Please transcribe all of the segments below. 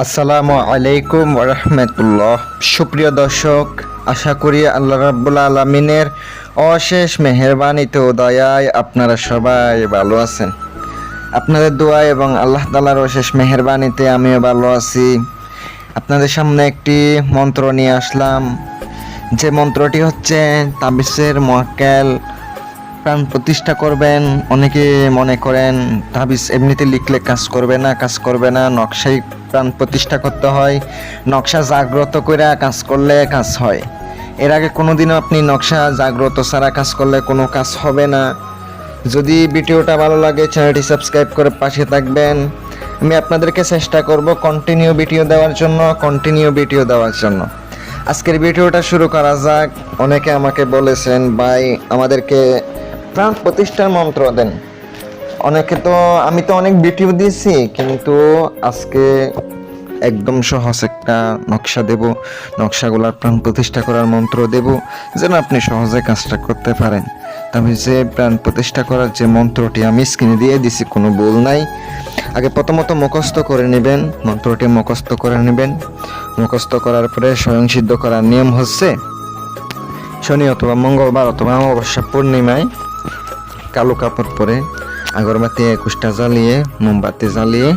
আসসালামু আলাইকুম ওয়া রাহমাতুল্লাহ। সুপ্রিয় দর্শক, আশা করি আল্লাহ রাব্বুল আলামিনের অশেষ মেহেরবানিতে ও দয়ায় আপনারা সবাই ভালো আছেন। আপনাদের দোয়া এবং আল্লাহ তাআলার অশেষ মেহেরবানিতে আমিও ভালো আছি। আপনাদের সামনে একটি মন্ত্র নিয়ে আসলাম, যে মন্ত্রটি হচ্ছে তাবিজের মক্কেল প্রাণ প্রতিষ্ঠা করবেন। অনেকে মনে করেন তাবিজ এমনিতে লিখলে কাজ করবে না, নকশাই প্রাণ প্রতিষ্ঠা করতে হয়, নকশা জাগ্রত করে কাজ করলে কাজ হয়। এর আগে কোনোদিনও আপনি নকশা জাগ্রত ছাড়া কাজ করলে কোনো কাজ হবে না। যদি ভিডিওটা ভালো লাগে চ্যানেলটি সাবস্ক্রাইব করে পাশে থাকবেন। আমি আপনাদেরকে চেষ্টা করব কন্টিনিউ ভিডিও দেওয়ার জন্য। আজকের ভিডিওটা শুরু করা যাক। অনেকে আমাকে বলেছেন, ভাই আমাদেরকে প্রাণ প্রতিষ্ঠার মন্ত্র দেন। আমি তো অনেক ভিডিও দিয়েছি, কিন্তু আজকে একদম সহজ একটা নকশা দেব, নকশাগুলার প্রাণ প্রতিষ্ঠা করার মন্ত্র দেব, যেন আপনি সহজে কাজটা করতে পারেন। তবে যে প্রাণ প্রতিষ্ঠা করার যে মন্ত্রটি আমি স্ক্রিনে দিয়ে দিছি, কোনো ভুল নাই। আগে প্রথমত মুখস্থ করে নেবেন, মন্ত্রটি মুখস্থ করে নেবেন। মুখস্থ করার পরে স্বয়ং সিদ্ধ করার নিয়ম হচ্ছে, শনি অথবা মঙ্গলবার অথবা অমাবস্যা পূর্ণিমায় কালো কাপড় পরে আগরবাতি 21টা জ্বালিয়ে, মোমবাতি জ্বালিয়ে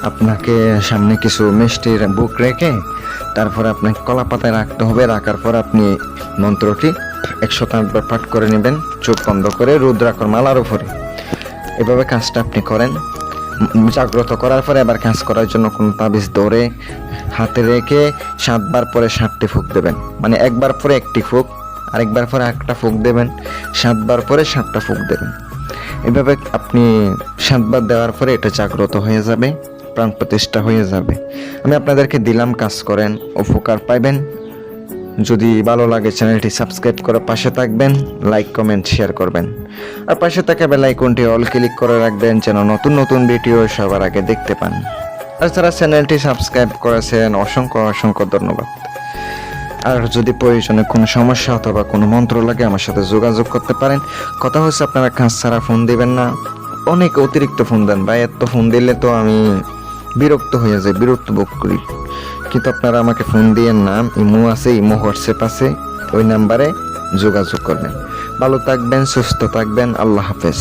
আপনাকে সামনে কিছু মিষ্টির বুক রেখে তারপর আপনাকে কলা পাতায় রাখতে হবে। রাখার পর আপনি মন্ত্রটি 108 বার পাঠ করে নেবেন, চোখ বন্ধ করে রুদ্রাক্ষর মালার উপরে। এভাবে কাজটা আপনি করেন। জাগ্রত করার পরে আবার কাজ করার জন্য কোনো তাবিজ ধরে হাতে রেখে 7 বার পরে 7টি ফুঁক দেবেন। মানে একবার পরে একটি ফুঁক, আরেকবার পরে একটা ফুঁক দেবেন, 7 বার পরে 7টা ফুঁক দেবেন। এভাবে আপনি 7 বার দেওয়ার পরে এটা জাগ্রত হয়ে যাবে, প্রাণ প্রতিষ্ঠা হয়ে যাবে। আমি আপনাদেরকে দিলাম, কাজ করেন, উপকার পাইবেন। যদি ভালো লাগে চ্যানেলটি সাবস্ক্রাইব করে পাশে থাকবেন, লাইক কমেন্ট শেয়ার করবেন, আর পাশে থাকা বেল আইকনটি অল ক্লিক করে রাখবেন, যেন নতুন নতুন ভিডিও সবার আগে দেখতে পান। আর যারা চ্যানেলটি সাবস্ক্রাইব করেছেন অসংখ্য ধন্যবাদ। আর যদি প্রয়োজনে কোনো সমস্যা অথবা কোনো মন্ত্র লাগে আমার সাথে যোগাযোগ করতে পারেন। কথা হচ্ছে, আপনারা কাজ ছাড়া ফোন দিবেন না। অনেক অতিরিক্ত ফোন দেন ভাই, এত ফোন দিলে তো আমি বিরক্ত হয়ে যাই, বিরক্ত বোধ করি। কিন্তু আপনারা আমাকে ফোন দিয়েন না। ইমো আছে, ইমো হোয়াটসঅ্যাপ আছে, ওই নাম্বারে যোগাযোগ করবেন। ভালো থাকবেন, সুস্থ থাকবেন। আল্লাহ হাফেজ।